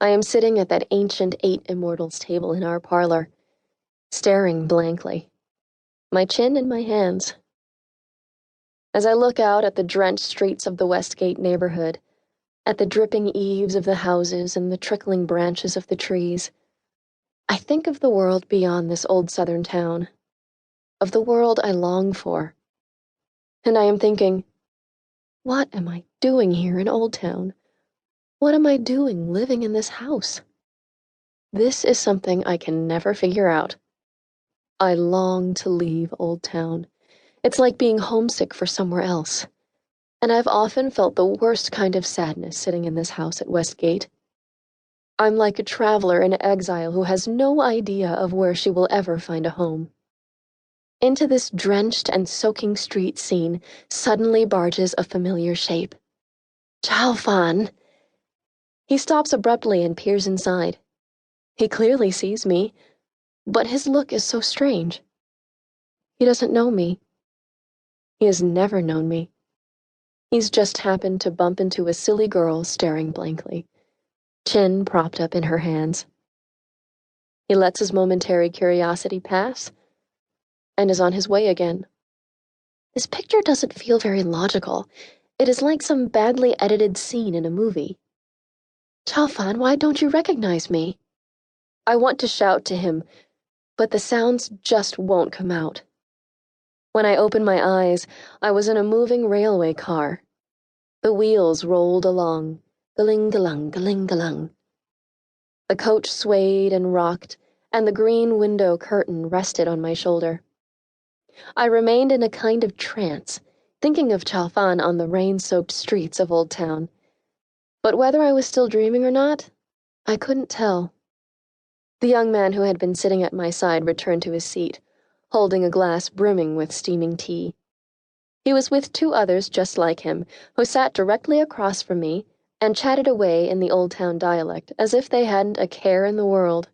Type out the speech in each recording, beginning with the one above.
I am sitting at that ancient 8 immortals table in our parlor, staring blankly, my chin in my hands. As I look out at the drenched streets of the Westgate neighborhood, at the dripping eaves of the houses and the trickling branches of the trees, I think of the world beyond this old southern town, of the world I long for. And I am thinking, what am I doing here in Old Town? What am I doing living in this house? This is something I can never figure out. I long to leave Old Town. It's like being homesick for somewhere else. And I've often felt the worst kind of sadness sitting in this house at Westgate. I'm like a traveler in exile who has no idea of where she will ever find a home. Into this drenched and soaking street scene suddenly barges a familiar shape. Chao Fan! He stops abruptly and peers inside. He clearly sees me, but his look is so strange. He doesn't know me. He has never known me. He's just happened to bump into a silly girl staring blankly, chin propped up in her hands. He lets his momentary curiosity pass and is on his way again. This picture doesn't feel very logical. It is like some badly edited scene in a movie. Chao Fan, why don't you recognize me? I want to shout to him, but the sounds just won't come out. When I opened my eyes, I was in a moving railway car. The wheels rolled along, galing-galang, galing-galang. The coach swayed and rocked, and the green window curtain rested on my shoulder. I remained in a kind of trance, thinking of Chao Fan on the rain-soaked streets of Old Town. But whether I was still dreaming or not, I couldn't tell. The young man who had been sitting at my side returned to his seat, holding a glass brimming with steaming tea. He was with 2 others just like him, who sat directly across from me and chatted away in the Old Town dialect as if they hadn't a care in the world.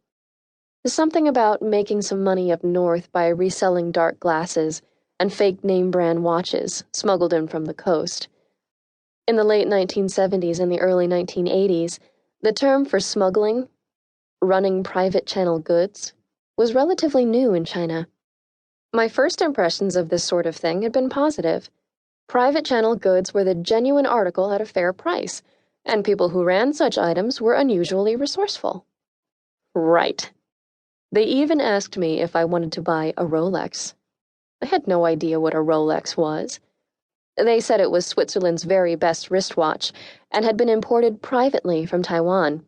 Something about making some money up north by reselling dark glasses and fake name-brand watches smuggled in from the coast. In the late 1970s and the early 1980s, the term for smuggling, running private channel goods, was relatively new in China. My first impressions of this sort of thing had been positive. Private channel goods were the genuine article at a fair price, and people who ran such items were unusually resourceful. Right. They even asked me if I wanted to buy a Rolex. I had no idea what a Rolex was. They said it was Switzerland's very best wristwatch and had been imported privately from Taiwan.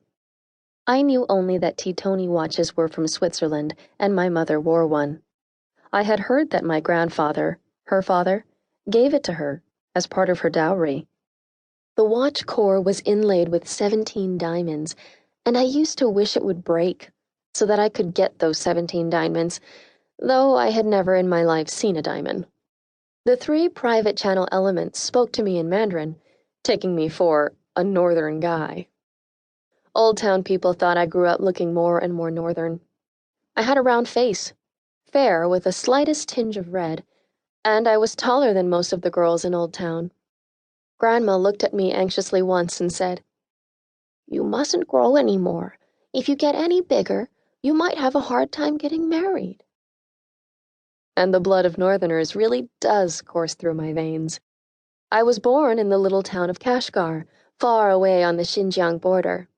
I knew only that Titoni watches were from Switzerland, and my mother wore one. I had heard that my grandfather, her father, gave it to her as part of her dowry. The watch core was inlaid with 17 diamonds, and I used to wish it would break so that I could get those 17 diamonds, though I had never in my life seen a diamond. The 3 private channel elements spoke to me in Mandarin, taking me for a northern guy. Old Town people thought I grew up looking more and more northern. I had a round face, fair with the slightest tinge of red, and I was taller than most of the girls in Old Town. Grandma looked at me anxiously once and said, "You mustn't grow any more. If you get any bigger, you might have a hard time getting married." And the blood of Northerners really does course through my veins. I was born in the little town of Kashgar, far away on the Xinjiang border.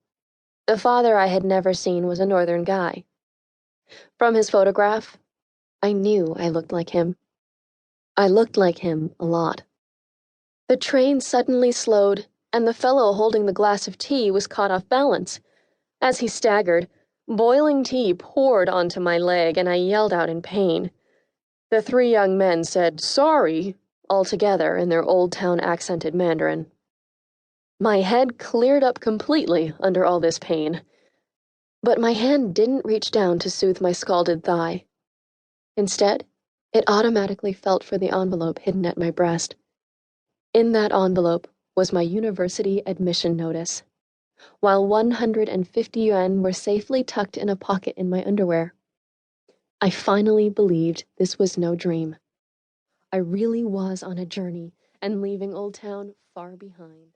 The father I had never seen was a Northern guy. From his photograph, I knew I looked like him. I looked like him a lot. The train suddenly slowed, and the fellow holding the glass of tea was caught off balance. As he staggered, boiling tea poured onto my leg, and I yelled out in pain. The 3 young men said, "Sorry," all together in their Old Town accented Mandarin. My head cleared up completely under all this pain, but my hand didn't reach down to soothe my scalded thigh. Instead, it automatically felt for the envelope hidden at my breast. In that envelope was my university admission notice, while 150 yuan were safely tucked in a pocket in my underwear. I finally believed this was no dream. I really was on a journey and leaving Old Town far behind.